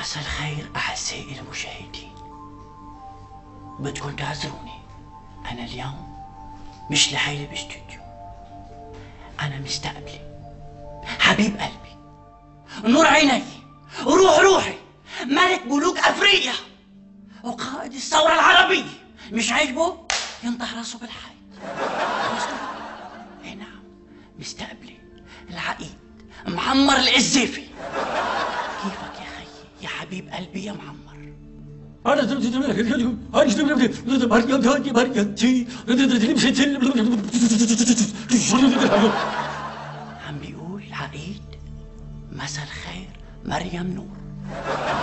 مساء الخير أعزائي المشاهدين، بدكم تعذروني، أنا اليوم مش لحالي باستوديو، أنا مستقبلي حبيب قلبي، نور عيني، وروح روحي، ملك ملوك أفريقيا وقائد الثورة العربية، مش عاجبه ينطح راسه بالحي. اي نعم، مستقبلي العقيد معمر القذافي. كيفك يا خيي يا حبيب قلبي يا معمر؟ عم بيقول عقيد مساء الخير مريم نور،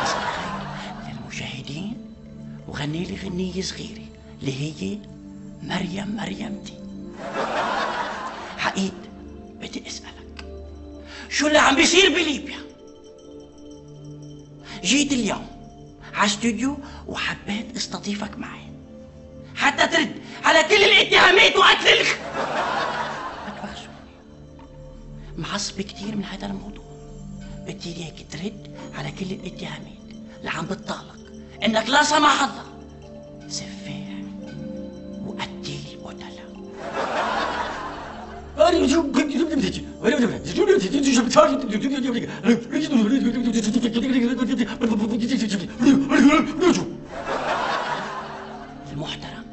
مساء الخير للمشاهدين، وغني لي غنية صغيرة اللي هي مريم مريمتي. عقيد بدي اسألك شو اللي عم بيصير بليبيا؟ جيت اليوم على استوديو وحبيت استضيفك معي حتى ترد على كل الاتهامات وقتل ما تبخسوني، معصب كتير من هذا الموضوع، بدي اياك ترد على كل الاتهامات اللي عم بتطالك انك لا سمح الله سفاح وقتيل قتلة. المحترم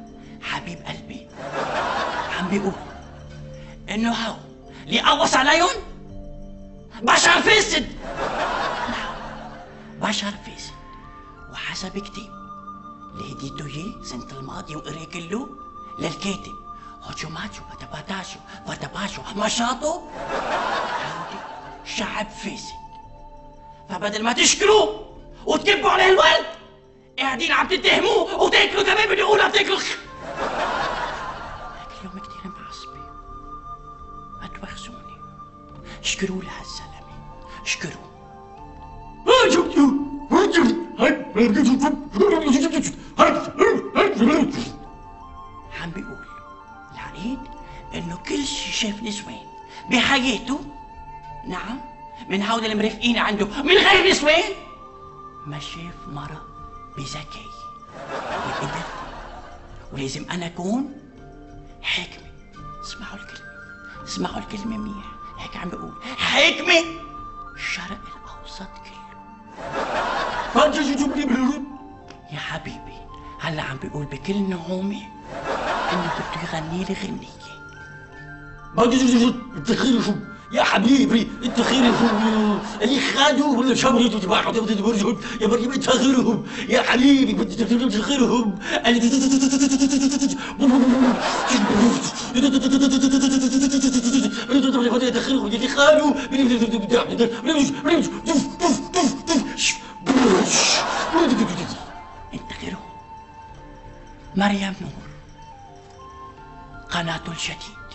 حبيب قلبي عم بيقول انه هو اللي قوص عليهم بشر فاسد. نعم، بشر فاسد، وحسب كتاب اللي هديته اياه سنة الماضية وقريه كله للكاتب هوتشو ماتشو باتاباتاشو باتاباشو مشاطو، هودي شعب فاسد، فبدل ما تشكروه وتكبوا عليه الورد قاعدين عم تتهموه وتاكلوا كمان بدي اقولها بتاكلوا. هيك اليوم كتير معصبة، ما تبخسوني، اشكروا لهالزلمة، اشكروا. عم بيقول العقيد انه كل شي شاف نسوان بحياته، نعم، من هول المرافقين عنده من غير نسوان، ما شاف مرة بذكاء وبقدرتي، ولازم انا اكون حاكمة. اسمعوا الكلمة، اسمعوا الكلمة منيح، هيك عم بيقول حاكمة الشرق الاوسط كله. يا حبيبي هلا عم بيقول بكل نعومة انه بده يغني لي غنية. يا حبيبي انت خيرهم اللي خادوا ولا شمروا تبعوا يا مريم انت خيرهم يا حبيبي انت خيرهم اللي خادوا انت غيرهم. مريم نور، قناة الجديد.